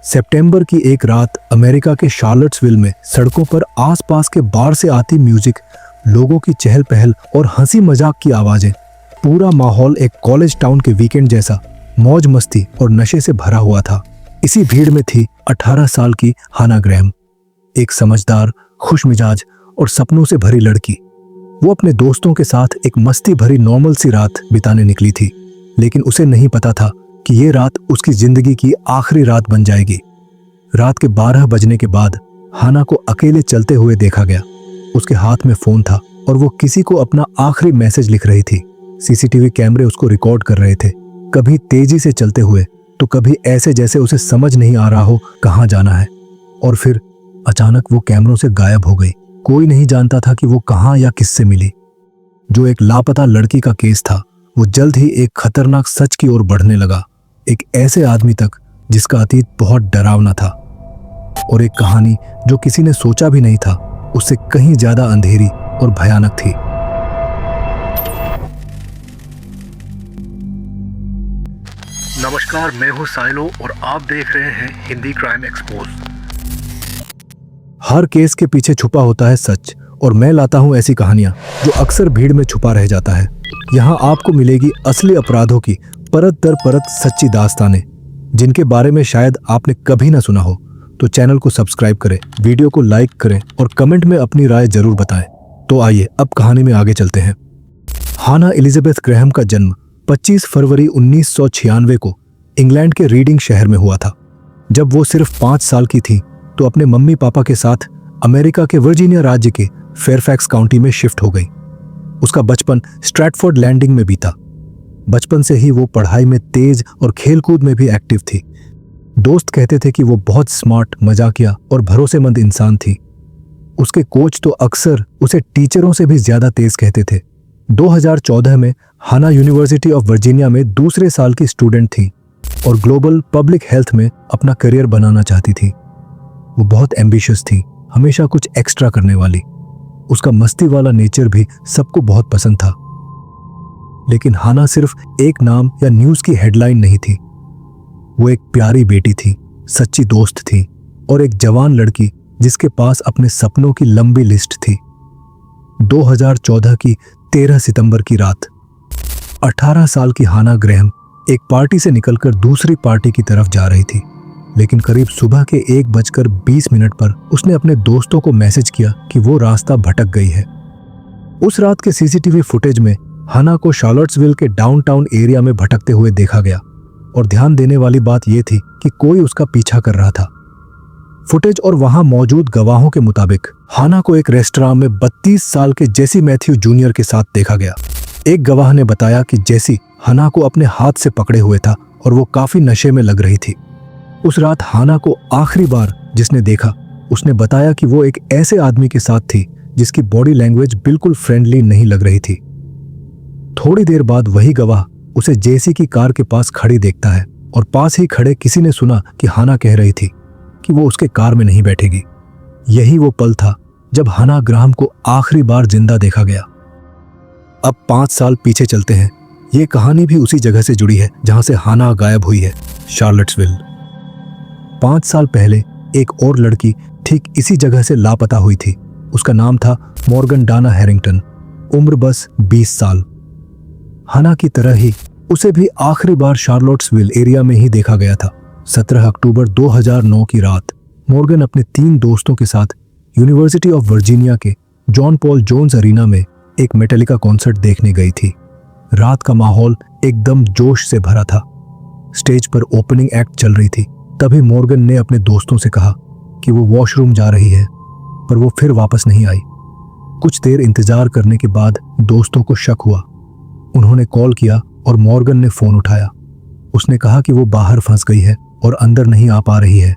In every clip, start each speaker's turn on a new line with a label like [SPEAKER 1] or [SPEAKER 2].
[SPEAKER 1] सितंबर की एक रात अमेरिका के शार्लट्सविल में सड़कों पर आसपास के बार से आती म्यूजिक, लोगों की चहल पहल और हंसी मजाक की आवाजें, पूरा माहौल एक कॉलेज टाउन के वीकेंड जैसा मौज मस्ती और नशे से भरा हुआ था। इसी भीड़ में थी 18 साल की हाना ग्रैहम, एक समझदार, खुश मिजाज और सपनों से भरी लड़की। वो अपने दोस्तों के साथ एक मस्ती भरी नॉर्मल सी रात बिताने निकली थी, लेकिन उसे नहीं पता था कि ये रात उसकी जिंदगी की आखिरी रात बन जाएगी। रात के 12 बजने के बाद हाना को अकेले चलते हुए देखा गया। उसके हाथ में फोन था और वो किसी को अपना आखिरी मैसेज लिख रही थी। सीसीटीवी कैमरे उसको रिकॉर्ड कर रहे थे, कभी तेजी से चलते हुए तो कभी ऐसे जैसे उसे समझ नहीं आ रहा हो कहाँ जाना है। और फिर अचानक वो कैमरों से गायब हो गई। कोई नहीं जानता था कि वो कहाँ या किससे मिली। जो एक लापता लड़की का केस था, वो जल्द ही एक खतरनाक सच की ओर बढ़ने लगा, एक ऐसे आदमी तक जिसका अतीत बहुत डरावना था, और एक कहानी जो किसी ने सोचा भी नहीं था उससे कहीं ज्यादा अंधेरी और भयानक थी।
[SPEAKER 2] नमस्कार, मैं हूं साइलो और आप देख रहे हैं हिंदी क्राइम एक्सपोज।
[SPEAKER 1] हर केस के पीछे छुपा होता है सच, और मैं लाता हूं ऐसी कहानियां जो अक्सर भीड़ में छुपा रह जाता है। यहाँ आपको मिलेगी असली अपराधों की परत दर परत सच्ची दास्तानें, जिनके बारे में शायद आपने कभी ना सुना हो। तो चैनल को सब्सक्राइब करें, वीडियो को लाइक करें और कमेंट में अपनी राय जरूर बताएं। तो आइए अब कहानी में आगे चलते हैं। हाना एलिजाबेथ ग्रैहम का जन्म 25 फरवरी 1996 को इंग्लैंड के रीडिंग शहर में हुआ था। जब वो सिर्फ 5 साल की थी तो अपने मम्मी पापा के साथ अमेरिका के वर्जीनिया राज्य के फेयरफैक्स काउंटी में शिफ्ट हो गई। उसका बचपन स्ट्रैटफोर्ड लैंडिंग में बीता। बचपन से ही वो पढ़ाई में तेज और खेलकूद में भी एक्टिव थी। दोस्त कहते थे कि वो बहुत स्मार्ट, मजाकिया और भरोसेमंद इंसान थी। उसके कोच तो अक्सर उसे टीचरों से भी ज्यादा तेज कहते थे। 2014 में हाना यूनिवर्सिटी ऑफ वर्जीनिया में दूसरे साल की स्टूडेंट थी और ग्लोबल पब्लिक हेल्थ में अपना करियर बनाना चाहती थी। वो बहुत एम्बिशियस थी, हमेशा कुछ एक्स्ट्रा करने वाली। उसका मस्ती वाला नेचर भी सबको बहुत पसंद था। लेकिन हाना सिर्फ एक नाम या न्यूज की हेडलाइन नहीं थी। वो एक प्यारी बेटी थी, सच्ची दोस्त थी और एक जवान लड़की जिसके पास अपने सपनों की लंबी लिस्ट थी। 2014 की 13 सितंबर की रात 18 साल की हाना ग्रैहम एक पार्टी से निकलकर दूसरी पार्टी की तरफ जा रही थी। लेकिन करीब सुबह के 1:20 पर उसने अपने दोस्तों को मैसेज किया कि वो रास्ता भटक गई है। उस रात के सीसीटीवी फुटेज में हाना को शार्लट्सविल के डाउनटाउन एरिया में भटकते हुए देखा गया, और ध्यान देने वाली बात यह थी कि कोई उसका पीछा कर रहा था। फुटेज और वहां मौजूद गवाहों के मुताबिक हाना को एक रेस्टोरेंट में 32 साल के जेसी मैथ्यू जूनियर के साथ देखा गया। एक गवाह ने बताया कि जेसी हाना को अपने हाथ से पकड़े हुए था और वो काफी नशे में लग रही थी। उस रात हाना को आखिरी बार जिसने देखा, उसने बताया कि वो एक ऐसे आदमी के साथ थी जिसकी बॉडी लैंग्वेज बिल्कुल फ्रेंडली नहीं लग रही थी। थोड़ी देर बाद वही गवाह उसे जेसी की कार के पास खड़ी देखता है, और पास ही खड़े किसी ने सुना कि हाना कह रही थी कि वो उसके कार में नहीं बैठेगी। यही वो पल था जब हाना ग्राहम को आखिरी बार जिंदा देखा गया। अब 5 साल पीछे चलते हैं। ये कहानी भी उसी जगह से जुड़ी है जहां से हाना गायब हुई है, शार्लट्सविल। 5 साल पहले एक और लड़की ठीक इसी जगह से लापता हुई थी। उसका नाम था मॉर्गन डाना हैरिंगटन, उम्र बस 20 साल। हाना की तरह ही उसे भी आखिरी बार शार्लट्सविल एरिया में ही देखा गया था। 17 अक्टूबर 2009 की रात मॉर्गन अपने 3 दोस्तों के साथ यूनिवर्सिटी ऑफ वर्जीनिया के जॉन पॉल जोन्स अरीना में एक मेटालिका कॉन्सर्ट देखने गई थी। रात का माहौल एकदम जोश से भरा था। स्टेज पर ओपनिंग एक्ट चल रही थी। तभी मॉर्गन ने अपने दोस्तों से कहा कि वो वॉशरूम जा रही है, पर वो फिर वापस नहीं आई। कुछ देर इंतजार करने के बाद दोस्तों को शक हुआ। उन्होंने कॉल किया और मॉर्गन ने फोन उठाया। उसने कहा कि वो बाहर फंस गई है और अंदर नहीं आ पा रही है।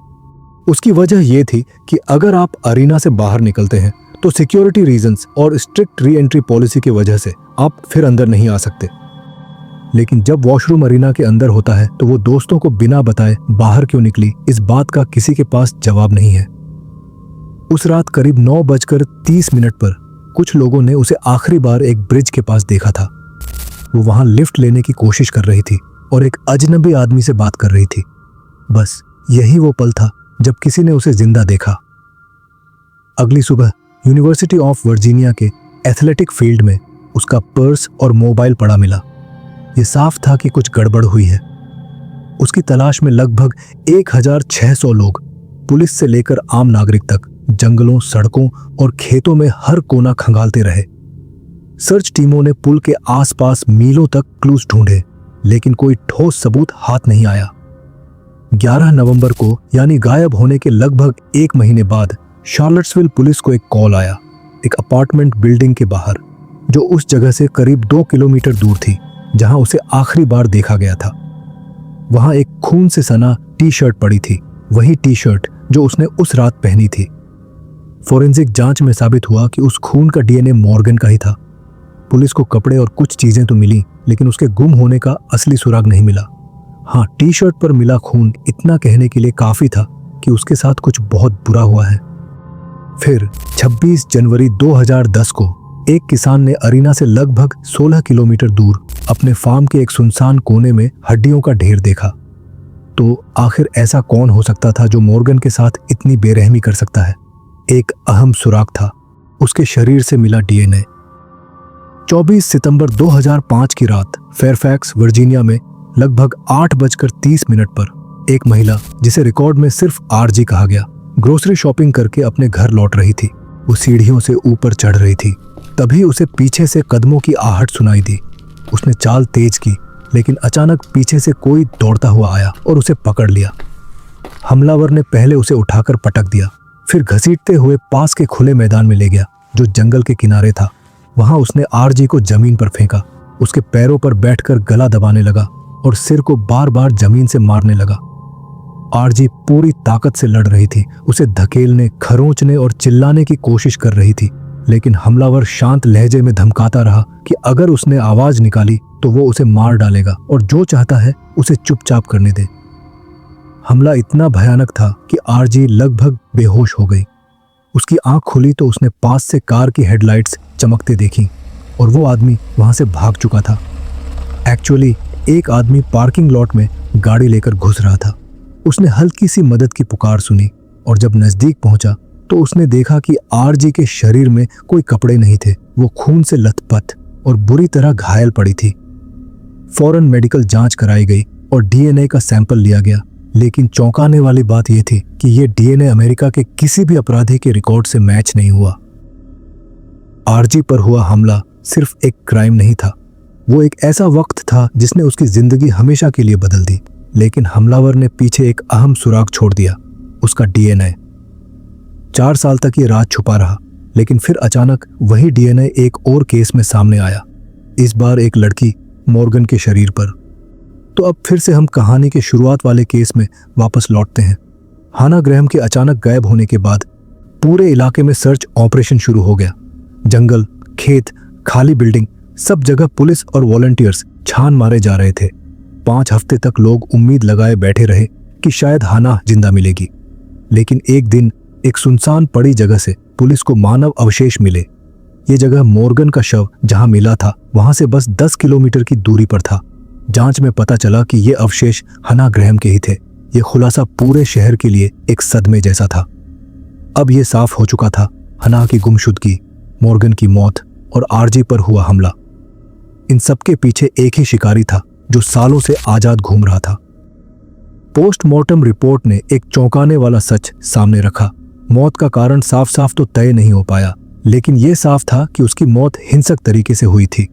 [SPEAKER 1] उसकी वजह यह थी कि अगर आप अरीना से बाहर निकलते हैं तो सिक्योरिटी रीजंस और स्ट्रिक्ट री एंट्री पॉलिसी की वजह से आप फिर अंदर नहीं आ सकते। लेकिन जब वॉशरूम अरीना के अंदर होता है तो वो दोस्तों को बिना बताए बाहर क्यों निकली, इस बात का किसी के पास जवाब नहीं है। उस रात करीब 9:30 पर कुछ लोगों ने उसे आखिरी बार एक ब्रिज के पास देखा था। वो वहां लिफ्ट लेने की कोशिश कर रही थी और एक अजनबी आदमी से बात कर रही थी। बस यही वो पल था जब किसी ने उसे जिंदा देखा। अगली सुबह यूनिवर्सिटी ऑफ वर्जीनिया के एथलेटिक फील्ड में उसका पर्स और मोबाइल पड़ा मिला। ये साफ था कि कुछ गड़बड़ हुई है। उसकी तलाश में लगभग 1600 लोग, पुलिस से लेकर आम नागरिक तक, जंगलों, सड़कों और खेतों में हर कोना खंगालते रहे। सर्च टीमों ने पुल के आसपास मीलों तक क्लूज ढूंढे, लेकिन कोई ठोस सबूत हाथ नहीं आया। 11 नवंबर को, यानी गायब होने के लगभग 1 महीने बाद, शार्लट्सविल पुलिस को एक कॉल आया, एक अपार्टमेंट बिल्डिंग के बाहर, जो उस जगह से करीब 2 किलोमीटर दूर थी जहां उसे आखिरी बार देखा गया था। वहां एक खून से सना टी शर्ट पड़ी थी, वही टी शर्ट जो उसने उस रात पहनी थी। फोरेंसिक जांच में साबित हुआ कि उस खून का डीएनए मॉर्गन का ही था। पुलिस को कपड़े और कुछ चीजें तो मिली, लेकिन उसके गुम होने का असली सुराग नहीं मिला। हाँ, टी शर्ट पर मिला खून इतना कहने के लिए काफी था कि उसके साथ कुछ बहुत बुरा हुआ है। फिर 26 जनवरी 2010 को एक किसान ने अरीना से लगभग 16 किलोमीटर दूर अपने फार्म के एक सुनसान कोने में हड्डियों का ढेर देखा। तो आखिर ऐसा कौन हो सकता था जो मॉर्गन के साथ इतनी बेरहमी कर सकता है? एक अहम सुराग था, उसके शरीर से मिला डीएनए। 24 सितंबर 2005 की रात फेयरफैक्स, वर्जीनिया में लगभग 8:30 पर एक महिला, जिसे रिकॉर्ड में सिर्फ आरजी कहा गया, ग्रोसरी शॉपिंग करके अपने घर लौट रही थी। वो सीढ़ियों से ऊपर चढ़ रही थी, तभी उसे पीछे से कदमों की आहट सुनाई दी। उसने चाल तेज की, लेकिन अचानक पीछे से कोई दौड़ता हुआ आया और उसे पकड़ लिया। हमलावर ने पहले उसे उठाकर पटक दिया, फिर घसीटते हुए पास के खुले मैदान में ले गया जो जंगल के किनारे था। वहां उसने आरजी को जमीन पर फेंका, उसके पैरों पर बैठकर गला दबाने लगा और सिर को बार बार जमीन से मारने लगा। आरजी पूरी ताकत से लड़ रही थी, उसे धकेलने, खरोंचने और चिल्लाने की कोशिश कर रही थी, लेकिन हमलावर शांत लहजे में धमकाता रहा कि अगर उसने आवाज निकाली तो वो उसे मार डालेगा और जो चाहता है उसे चुपचाप करने दे। हमला इतना भयानक था कि आरजी लगभग बेहोश हो गई। उसकी आंख खुली तो उसने पास से कार की हेडलाइट्स चमकते देखी और वो आदमी वहां से भाग चुका था। एक्चुअली एक आदमी पार्किंग लॉट में गाड़ी लेकर घुस रहा था। उसने हल्की सी मदद की पुकार सुनी और जब नजदीक पहुंचा तो उसने देखा कि आरजी के शरीर में कोई कपड़े नहीं थे। वो खून से लथपथ और बुरी तरह घायल पड़ी थी। फौरन मेडिकल जांच कराई गई और डीएनए का सैंपल लिया गया, लेकिन चौंकाने वाली बात यह थी कि यह डीएनए अमेरिका के किसी भी अपराधी के रिकॉर्ड से मैच नहीं हुआ। आरजी पर हुआ हमला सिर्फ एक क्राइम नहीं था, वो एक ऐसा वक्त था जिसने उसकी जिंदगी हमेशा के लिए बदल दी। लेकिन हमलावर ने पीछे एक अहम सुराग छोड़ दिया, उसका डीएनए। 4 साल तक ये राज छुपा रहा, लेकिन फिर अचानक वही डीएनए एक और केस में सामने आया, इस बार एक लड़की मॉर्गन के शरीर पर। तो अब फिर से हम कहानी के शुरुआत वाले केस में वापस लौटते हैं। हाना ग्रैहम के अचानक गायब होने के बाद पूरे इलाके में सर्च ऑपरेशन शुरू हो गया। जंगल, खेत, खाली बिल्डिंग, सब जगह पुलिस और वॉलंटियर्स छान मारे जा रहे थे। 5 हफ्ते तक लोग उम्मीद लगाए बैठे रहे कि शायद हाना जिंदा मिलेगी, लेकिन एक दिन एक सुनसान पड़ी जगह से पुलिस को मानव अवशेष मिले। ये जगह मॉर्गन का शव जहां मिला था वहां से बस 10 किलोमीटर की दूरी पर था। जांच में पता चला कि ये अवशेष हाना ग्रैहम के ही थे। ये खुलासा पूरे शहर के लिए एक सदमे जैसा था। अब ये साफ हो चुका था, हाना की गुमशुदगी, मॉर्गन की मौत और आरजी पर हुआ हमला, इन सब के पीछे एक ही शिकारी था जो सालों से आजाद घूम रहा था। पोस्टमार्टम रिपोर्ट ने एक चौंकाने वाला सच सामने रखा। मौत का कारण साफ साफ तो तय नहीं हो पाया, लेकिन यह साफ था कि उसकी मौत हिंसक तरीके से हुई थी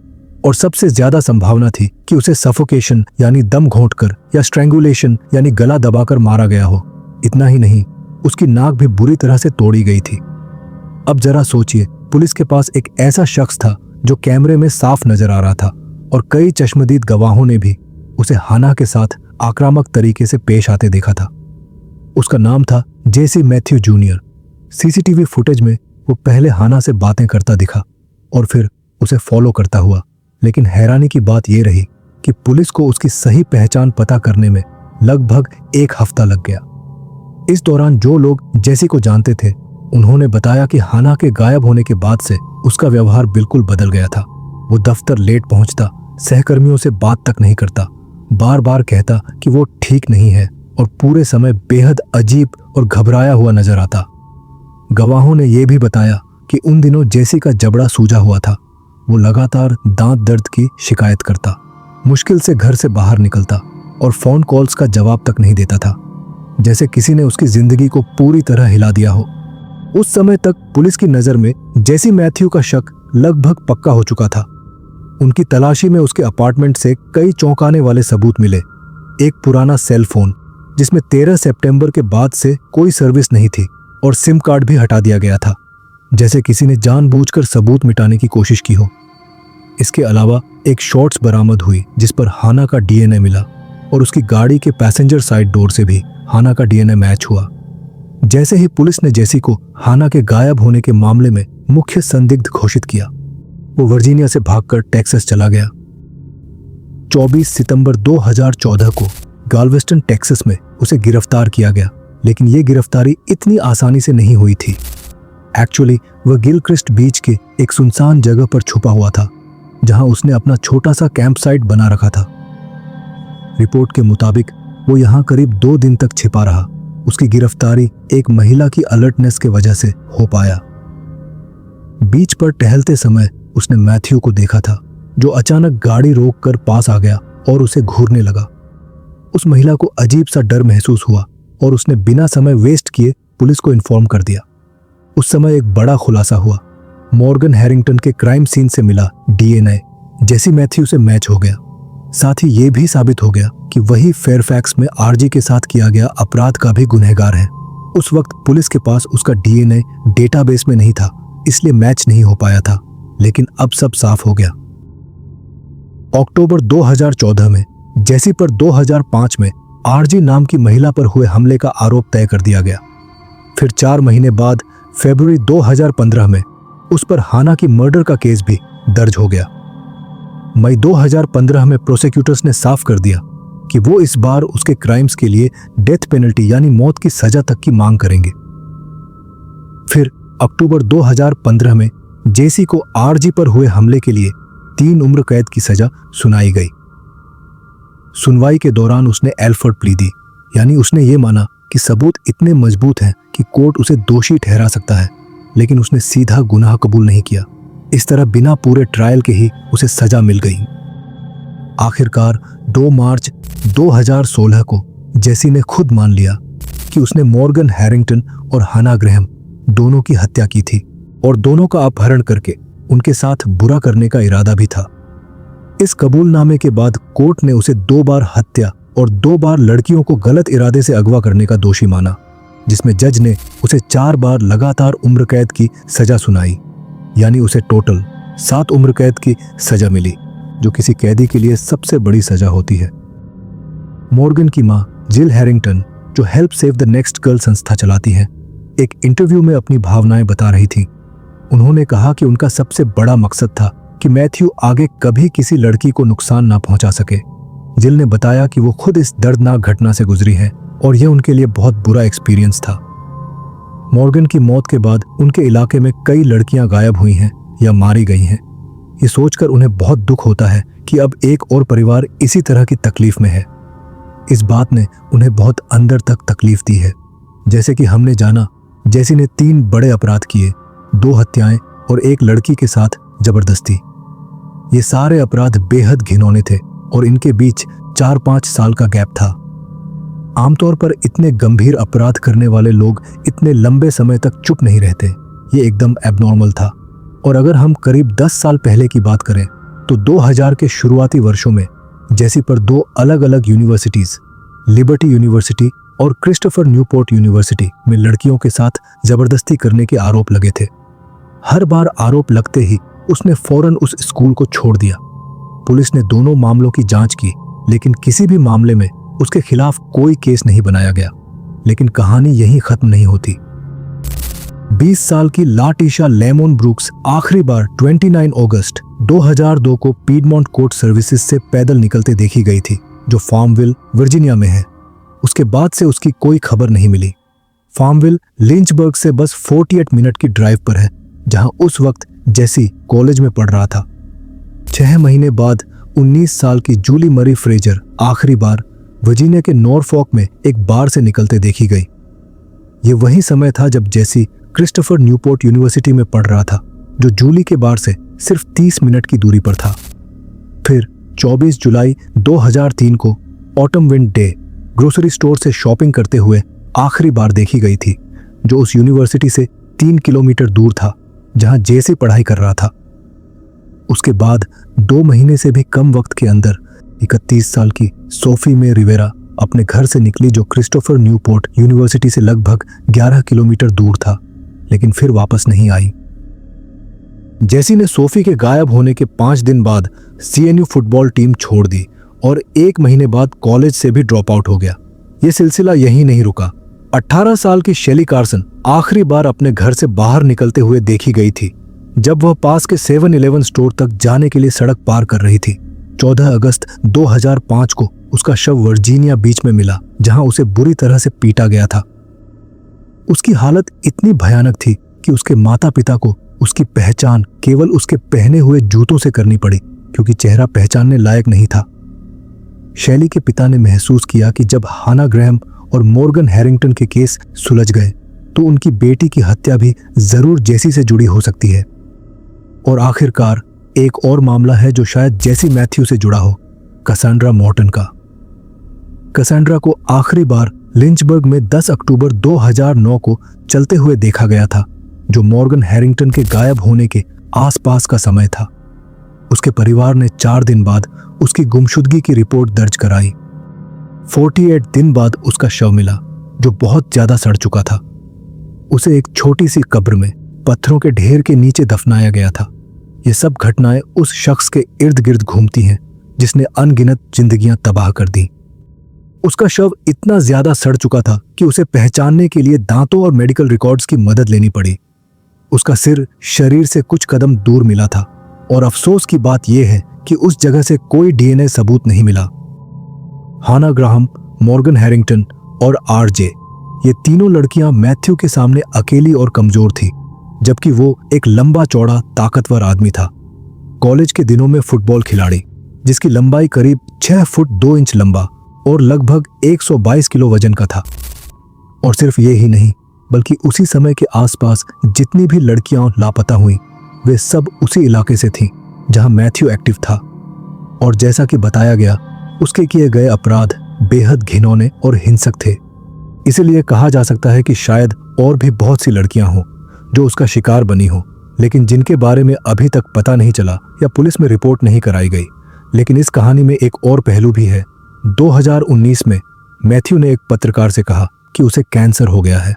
[SPEAKER 1] और सबसे ज्यादा संभावना थी कि उसे सफोकेशन यानी दम घोंटकर या स्ट्रैंगुलेशन यानी गला दबाकर मारा गया हो। इतना ही नहीं, उसकी नाक भी बुरी तरह से तोड़ी गई थी। अब जरा सोचिए, पुलिस के पास एक ऐसा शख्स था जो कैमरे में साफ नजर आ रहा था और कई चश्मदीद गवाहों ने भी उसे हाना के साथ आक्रामक तरीके से पेश आते देखा था। उसका नाम था जेसी मैथ्यू जूनियर। सीसीटीवी फुटेज में वो पहले हाना से बातें करता दिखा और फिर उसे फॉलो करता हुआ, लेकिन हैरानी की बात यह रही कि पुलिस को उसकी सही पहचान पता करने में लगभग 1 हफ्ता लग गया। इस दौरान जो लोग जेसी को जानते थे उन्होंने बताया कि हाना के गायब होने के बाद से उसका व्यवहार बिल्कुल बदल गया था। वो दफ्तर लेट पहुंचता, सहकर्मियों से बात तक नहीं करता, बार बार कहता कि वो ठीक नहीं है और पूरे समय बेहद अजीब और घबराया हुआ नजर आता। गवाहों ने यह भी बताया कि उन दिनों जेसी का जबड़ा सूजा हुआ था। वो लगातार दांत दर्द की शिकायत करता, मुश्किल से घर से बाहर निकलता और फोन कॉल्स का जवाब तक नहीं देता था, जैसे किसी ने उसकी जिंदगी को पूरी तरह हिला दिया हो। उस समय तक पुलिस की नजर में जेसी मैथ्यू का शक लगभग पक्का हो चुका था। उनकी तलाशी में उसके अपार्टमेंट से कई चौंकाने वाले सबूत मिले। एक पुराना सेल फोन जिसमें 13 सितंबर के बाद से कोई सर्विस नहीं थी और सिम कार्ड भी हटा दिया गया था, जैसे किसी ने जानबूझकर सबूत मिटाने की कोशिश की हो। इसके अलावा एक शॉर्ट्स बरामद हुई जिस पर हाना का डीएनए मिला और उसकी गाड़ी के पैसेंजर साइड डोर से भी हाना का डीएनए मैच हुआ। जैसे ही पुलिस ने जेसी को हाना के गायब होने के मामले में मुख्य संदिग्ध घोषित किया, वो वर्जीनिया से भागकर टेक्सास चला गया। 24 सितंबर 2014 को गाल्वेस्टन टेक्सास में उसे गिरफ्तार किया गया, लेकिन यह गिरफ्तारी इतनी आसानी से नहीं हुई थी। एक्चुअली वह गिलक्रिस्ट बीच के एक सुनसान जगह पर छुपा हुआ था, जहां उसने अपना छोटा सा कैंप साइट बना रखा था। रिपोर्ट के मुताबिक वो यहां करीब 2 दिन तक छिपा रहा। उसकी गिरफ्तारी एक महिला की अलर्टनेस के वजह से हो पाया। बीच पर टहलते समय उसने मैथ्यू को देखा था, जो अचानक गाड़ी रोककर पास आ गया और उसे घूरने लगा। उस महिला को अजीब सा डर महसूस हुआ और उसने बिना समय वेस्ट किए पुलिस को इन्फॉर्म कर दिया। उस समय एक बड़ा खुलासा हुआ। मॉर्गन हैरिंगटन के क्राइम सीन से मिला डीएनए जेसी मैथ्यू से मैच हो गया। साथ ही यह भी साबित हो गया कि वही फेयरफैक्स में आरजी के साथ किया गया अपराध का भी गुनहगार है। उस वक्त पुलिस के पास उसका डीएनए डेटाबेस में नहीं था, इसलिए मैच नहीं हो पाया था, लेकिन अब सब साफ हो गया। अक्टूबर 2014 में जेसी पर 2005 में आरजी नाम की महिला पर हुए हमले का आरोप तय कर दिया गया। फिर 4 महीने बाद फरवरी 2015 में उस पर हाना की मर्डर का केस भी दर्ज हो गया। मई 2015 में प्रोसिक्यूटर्स ने साफ कर दिया कि वो इस बार उसके क्राइम्स के लिए डेथ पेनल्टी यानी मौत की सजा तक की मांग करेंगे। फिर अक्टूबर 2015 में जेसी को आरजी पर हुए हमले के लिए 3 उम्र कैद की सजा सुनाई गई। सुनवाई के दौरान उसने एल्फर्ड प्ली दी, यानी उसने ये माना कि सबूत इतने मजबूत हैं कि कोर्ट उसे दोषी ठहरा सकता है, लेकिन उसने सीधा गुनाह कबूल नहीं किया। इस तरह बिना पूरे ट्रायल के ही उसे सजा मिल गई। आखिरकार 2 मार्च 2016 को जेसी ने खुद मान लिया कि उसने मॉर्गन हैरिंगटन और हाना ग्रैहम दोनों की हत्या की थी और दोनों का अपहरण करके उनके साथ बुरा करने का इरादा भी था। इस कबूलनामे के बाद कोर्ट ने उसे 2 बार हत्या और 2 बार लड़कियों को गलत इरादे से अगवा करने का दोषी माना, जिसमें जज ने उसे 4 बार लगातार उम्र कैद की सजा सुनाई, यानी उसे टोटल 7 उम्र कैद की सजा मिली, जो किसी कैदी के लिए सबसे बड़ी सजा होती है। मॉर्गन की मां जिल हैरिंगटन, जो help save the next girl संस्था चलाती है, एक इंटरव्यू में अपनी भावनाएं बता रही थी। उन्होंने कहा कि उनका सबसे बड़ा मकसद था कि मैथ्यू आगे कभी किसी लड़की को नुकसान ना पहुंचा सके। जिल ने बताया कि वो खुद इस दर्दनाक घटना से गुजरी है और यह उनके लिए बहुत बुरा एक्सपीरियंस था। मॉर्गन की मौत के बाद उनके इलाके में कई लड़कियां गायब हुई हैं या मारी गई हैं। ये सोचकर उन्हें बहुत दुख होता है कि अब एक और परिवार इसी तरह की तकलीफ में है। इस बात ने उन्हें बहुत अंदर तक तकलीफ दी है। जैसे कि हमने जाना, जेसी ने 3 बड़े अपराध किए, 2 हत्याएं और एक लड़की के साथ जबरदस्ती। ये सारे अपराध बेहद घिनौने थे और इनके बीच 4-5 साल का गैप था। आमतौर पर इतने गंभीर अपराध करने वाले लोग इतने लंबे समय तक चुप नहीं रहते। ये एकदम एबनॉर्मल था। और अगर हम करीब 10 साल पहले की बात करें तो 2000 के शुरुआती वर्षों में जेसी पर 2 अलग अलग यूनिवर्सिटीज, लिबर्टी यूनिवर्सिटी और क्रिस्टोफर न्यूपोर्ट यूनिवर्सिटी में लड़कियों के साथ जबरदस्ती करने के आरोप लगे थे। हर बार आरोप लगते ही उसने फौरन उस स्कूल को छोड़ दिया। पुलिस ने दोनों मामलों की जांच की, लेकिन किसी भी मामले में उसके खिलाफ कोई केस नहीं बनाया गया। लेकिन कहानी यहीं खत्म नहीं होती। 20 साल की लाटिशा लेमोन ब्रूक्स आखिरी बार 29 अगस्त 2002 को पीडमोंट कोर्ट सर्विसेज से पैदल निकलते देखी गई थी, जो फार्मविल वर्जीनिया में है। उसके बाद से उसकी कोई खबर नहीं मिली। फार्मविल लिंचबर्ग से बस 48 मिनट की ड्राइव पर है, जहां उस वक्त जेसी कॉलेज में पढ़ रहा था। 6 महीने बाद 19 साल की जूली मरी फ्रेजर आखिरी बार वर्जीनिया के नॉरफॉक में एक बार से निकलते देखी गई। ये वही समय था जब जेसी क्रिस्टोफर न्यूपोर्ट यूनिवर्सिटी में पढ़ रहा था, जो जूली के बार से सिर्फ 30 मिनट की दूरी पर था। फिर 24 जुलाई 2003 को autumn wind day grocery store से शॉपिंग करते हुए आखिरी बार देखी गई थी, जो उस यूनिवर्सिटी से 3 किलोमीटर दूर था जहां जेसी पढ़ाई कर रहा था। उसके बाद 2 महीने से भी कम वक्त के अंदर 31 साल की सोफी मे रिवेरा अपने घर से निकली, जो क्रिस्टोफर न्यूपोर्ट यूनिवर्सिटी से लगभग 11 किलोमीटर दूर था, लेकिन फिर वापस नहीं आई। जेसी ने सोफी के गायब होने के 5 दिन बाद CNU फुटबॉल टीम छोड़ दी और 1 महीने बाद कॉलेज से भी ड्रॉप आउट हो गया। यह सिलसिला यहीं नहीं रुका। 18 साल की शेली कार्सन आखिरी बार अपने घर से बाहर निकलते हुए देखी गई थी, जब वह पास के 7-Eleven स्टोर तक जाने के लिए सड़क पार कर रही थी। 14 अगस्त 2005 को उसका शव वर्जीनिया बीच में मिला, जहां उसे बुरी तरह से पीटा गया था। उसकी हालत इतनी भयानक थी कि उसके माता पिता को उसकी पहचान केवल उसके पहने हुए जूतों से करनी पड़ी, क्योंकि चेहरा पहचानने लायक नहीं था। शैली के पिता ने महसूस किया कि जब हाना ग्रैहम और मॉर्गन हैरिंगटन के केस सुलझ गए तो उनकी बेटी की हत्या भी जरूर जेसी से जुड़ी हो सकती है। और आखिरकार एक और मामला है जो शायद जेसी मैथ्यू से जुड़ा हो, कैसेंड्रा मॉर्टन का। कैसेंड्रा को आखिरी बार लिंचबर्ग में 10 अक्टूबर 2009 को चलते हुए देखा गया था, जो मॉर्गन हैरिंगटन के गायब होने के आसपास का समय था। उसके परिवार ने 4 दिन बाद उसकी गुमशुदगी की रिपोर्ट दर्ज कराई। 48 दिन बाद उसका शव मिला, जो बहुत ज्यादा सड़ चुका था। उसे एक छोटी सी कब्र में पत्थरों के ढेर के नीचे दफनाया गया था। ये सब घटनाएं उस शख्स के इर्द गिर्द घूमती हैं जिसने अनगिनत जिंदगियां तबाह कर दी। उसका शव इतना ज्यादा सड़ चुका था कि उसे पहचानने के लिए दांतों और मेडिकल रिकॉर्ड्स की मदद लेनी पड़ी। उसका सिर शरीर से कुछ कदम दूर मिला था, और अफसोस की बात यह है कि उस जगह से कोई DNA सबूत नहीं मिला। हाना ग्राहम, मॉर्गन हैरिंगटन और RJ, ये तीनों लड़कियां मैथ्यू के सामने अकेली और कमजोर थी, जबकि वो एक लंबा चौड़ा ताकतवर आदमी था। कॉलेज के दिनों में फुटबॉल खिलाड़ी, जिसकी लंबाई करीब 6 फुट 2 इंच लंबा और लगभग 122 किलो वजन का था। और सिर्फ ये ही नहीं, बल्कि उसी समय के आसपास जितनी भी लड़कियां लापता हुईं, वे सब उसी इलाके से थीं जहां मैथ्यू एक्टिव था। और जैसा कि बताया गया, उसके किए गए अपराध बेहद घिनौने और हिंसक थे। इसलिए कहा जा सकता है कि शायद और भी बहुत सी लड़कियां हों जो उसका शिकार बनी हो, लेकिन जिनके बारे में अभी तक पता नहीं चला या पुलिस में रिपोर्ट नहीं कराई गई। लेकिन इस कहानी में एक और पहलू भी है। 2019 में मैथ्यू ने एक पत्रकार से कहा कि उसे कैंसर हो गया है।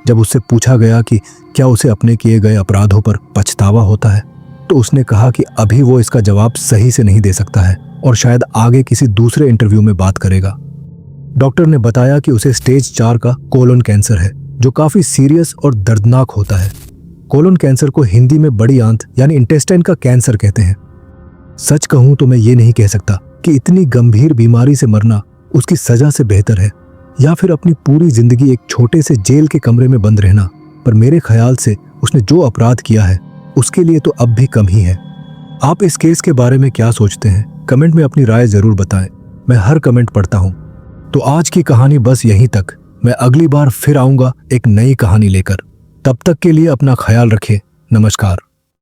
[SPEAKER 1] जब उससे पूछा गया कि क्या उसे अपने किए गए अपराधों पर पछतावा होता है, तो उसने कहा कि अभी वो इसका जवाब सही से नहीं दे सकता है और शायद आगे किसी दूसरे इंटरव्यू में बात करेगा। डॉक्टर ने बताया कि उसे स्टेज 4 का कोलन कैंसर है, जो काफी सीरियस और दर्दनाक होता है। कोलन कैंसर को हिंदी में बड़ी आंत यानी इंटेस्टाइन का कैंसर कहते हैं। सच कहूं तो मैं ये नहीं कह सकता कि इतनी गंभीर बीमारी से मरना उसकी सजा से बेहतर है, या फिर अपनी पूरी जिंदगी एक छोटे से जेल के कमरे में बंद रहना। पर मेरे ख्याल से उसने जो अपराध किया है उसके लिए तो अब भी कम ही है। आप इस केस के बारे में क्या सोचते हैं? कमेंट में अपनी राय जरूर बताएं। मैं हर कमेंट पढ़ता हूं। तो आज की कहानी बस यहीं तक। मैं अगली बार फिर आऊंगा एक नई कहानी लेकर। तब तक के लिए अपना ख्याल रखें। नमस्कार।